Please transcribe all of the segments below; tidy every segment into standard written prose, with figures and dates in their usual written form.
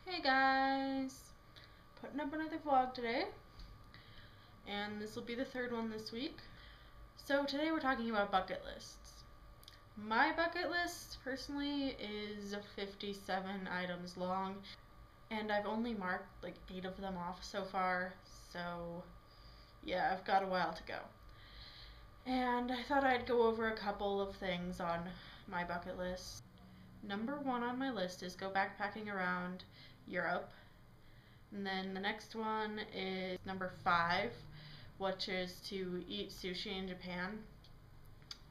Hey guys! Putting up another vlog today, and this will be the third one this week. So today we're talking about bucket lists. My bucket list, personally, is 57 items long, and I've only marked like 8 of them off so far, so yeah, I've got a while to go. And I thought I'd go over a couple of things on my bucket list. Number 1 on my list is go backpacking around Europe. And then the next one is number 5, which is to eat sushi in Japan.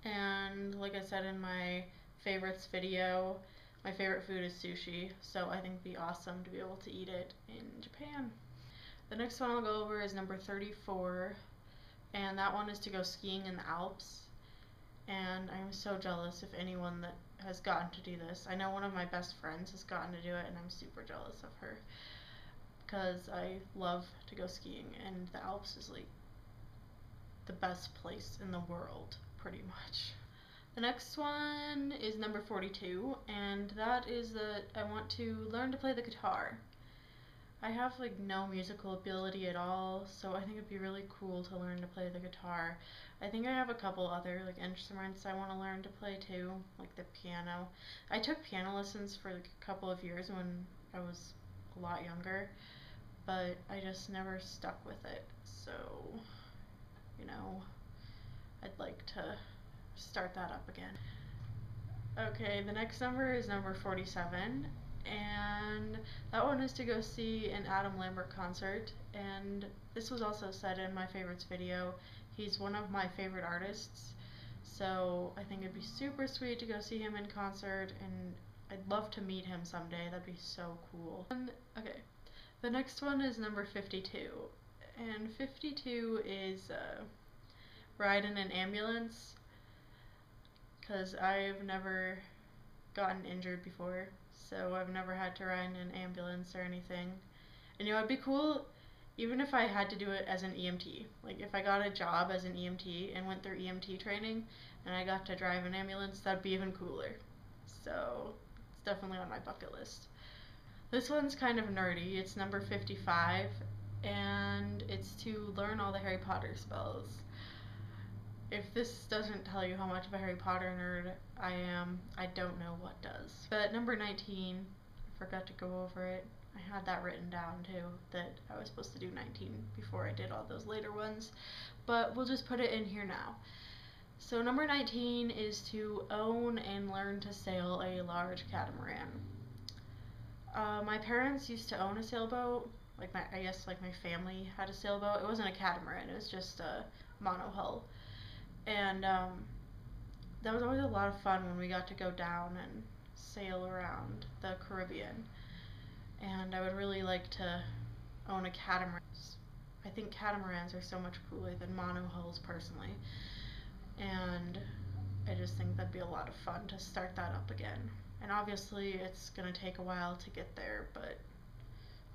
And like I said in my favorites video, my favorite food is sushi, so I think it'd be awesome to be able to eat it in Japan. The next one I'll go over is number 34, and that one is to go skiing in the Alps. And I'm so jealous of anyone that has gotten to do this. I know one of my best friends has gotten to do it, and I'm super jealous of her, because I love to go skiing, and the Alps is like the best place in the world, pretty much. The next one is number 42, and that is that I want to learn to play the guitar. I have like no musical ability at all, so I think it'd be really cool to learn to play the guitar. I think I have a couple other like instruments I want to learn to play too, like the piano. I took piano lessons for like a couple of years when I was a lot younger, but I just never stuck with it, so I'd like to start that up again. Okay, the next number is number 47, and that one is to go see an Adam Lambert concert, and this was also said in my favorites video. He's one of my favorite artists, so I think it'd be super sweet to go see him in concert, and I'd love to meet him someday. That'd be so cool. Okay, the next one is number 52, and 52 is ride in an ambulance, because I've never gotten injured before, so I've never had to ride in an ambulance or anything. And it'd be cool even if I had to do it as an EMT. Like if I got a job as an EMT and went through EMT training and I got to drive an ambulance, that'd be even cooler. So it's definitely on my bucket list. This one's kind of nerdy. It's number 55, and it's to learn all the Harry Potter spells. If this doesn't tell you how much of a Harry Potter nerd I am, I don't know what does. But number 19, I forgot to go over it. I had that written down too, that I was supposed to do 19 before I did all those later ones. But we'll just put it in here now. So number 19 is to own and learn to sail a large catamaran. My parents used to own a sailboat. I guess my family had a sailboat. It wasn't a catamaran, it was just a monohull. And that was always a lot of fun when we got to go down and sail around the Caribbean. And I would really like to own a catamaran. I think catamarans are so much cooler than monohulls personally. And I just think that'd be a lot of fun to start that up again. And obviously it's going to take a while to get there, but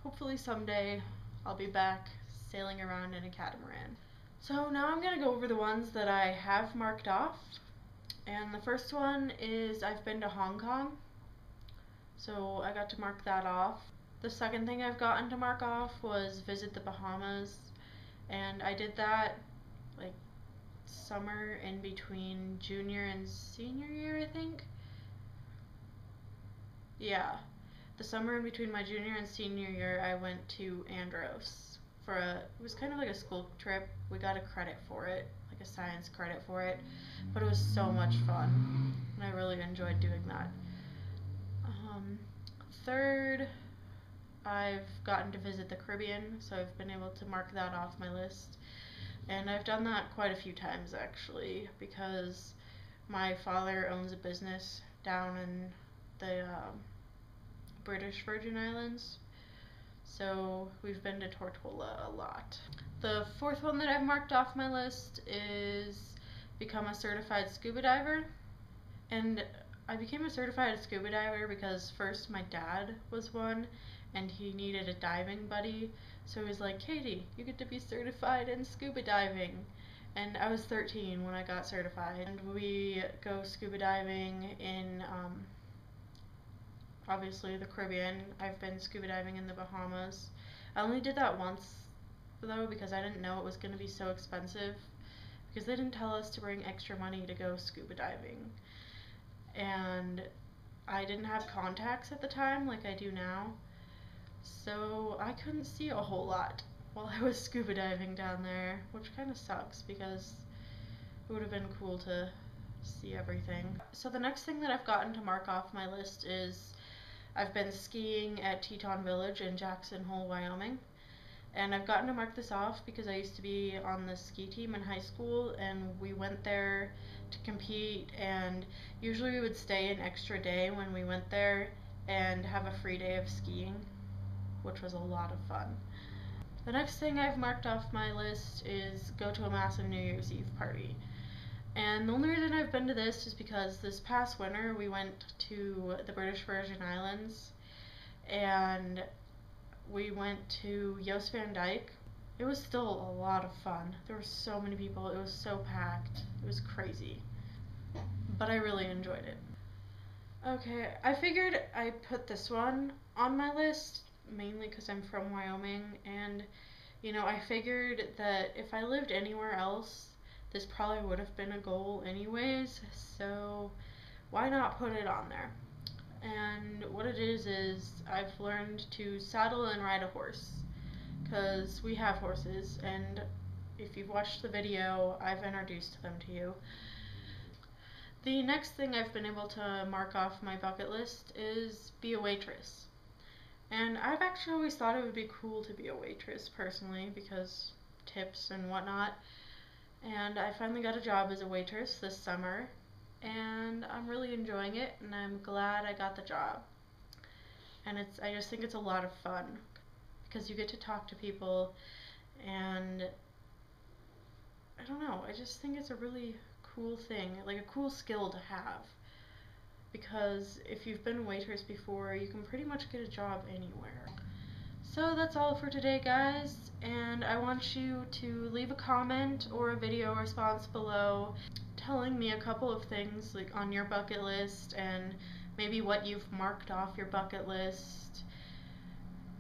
hopefully someday I'll be back sailing around in a catamaran. So now I'm going to go over the ones that I have marked off. And the first one is I've been to Hong Kong. So I got to mark that off. The second thing I've gotten to mark off was visit the Bahamas. And I did that like summer in between junior and senior year, I think. Yeah. The summer in between my junior and senior year, I went to Andros. It was kind of like a school trip. We got a credit for it, like a science credit for it, but it was so much fun, and I really enjoyed doing that. Third, I've gotten to visit the Caribbean, so I've been able to mark that off my list, and I've done that quite a few times actually, because my father owns a business down in the British Virgin Islands. So we've been to Tortola a lot. The fourth one that I've marked off my list is become a certified scuba diver. And I became a certified scuba diver because first my dad was one and he needed a diving buddy. So he was like, Katie, you get to be certified in scuba diving. And I was 13 when I got certified. And we go scuba diving in obviously the Caribbean. I've been scuba diving in the Bahamas. I only did that once though because I didn't know it was going to be so expensive because they didn't tell us to bring extra money to go scuba diving. And I didn't have contacts at the time like I do now, so I couldn't see a whole lot while I was scuba diving down there, which kind of sucks because it would have been cool to see everything. So the next thing that I've gotten to mark off my list is I've been skiing at Teton Village in Jackson Hole, Wyoming. And I've gotten to mark this off because I used to be on the ski team in high school and we went there to compete, and usually we would stay an extra day when we went there and have a free day of skiing, which was a lot of fun. The next thing I've marked off my list is go to a massive New Year's Eve party. And the only reason I've been to this is because this past winter we went to the British Virgin Islands and we went to Jost Van Dyke. It was still a lot of fun. There were so many people. It was so packed. It was crazy. But I really enjoyed it. Okay, I figured I'd put this one on my list mainly because I'm from Wyoming, and I figured that if I lived anywhere else, this probably would have been a goal anyways, so why not put it on there? And what it is I've learned to saddle and ride a horse, because we have horses, and if you've watched the video, I've introduced them to you. The next thing I've been able to mark off my bucket list is be a waitress. And I've actually always thought it would be cool to be a waitress personally because tips and whatnot. And I finally got a job as a waitress this summer, and I'm really enjoying it, and I'm glad I got the job. And I just think it's a lot of fun because you get to talk to people, and I don't know, I just think it's a really cool thing, like a cool skill to have, because if you've been a waitress before, you can pretty much get a job anywhere. So that's all for today, guys, and I want you to leave a comment or a video response below telling me a couple of things like on your bucket list and maybe what you've marked off your bucket list.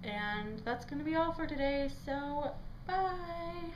And that's going to be all for today, so bye!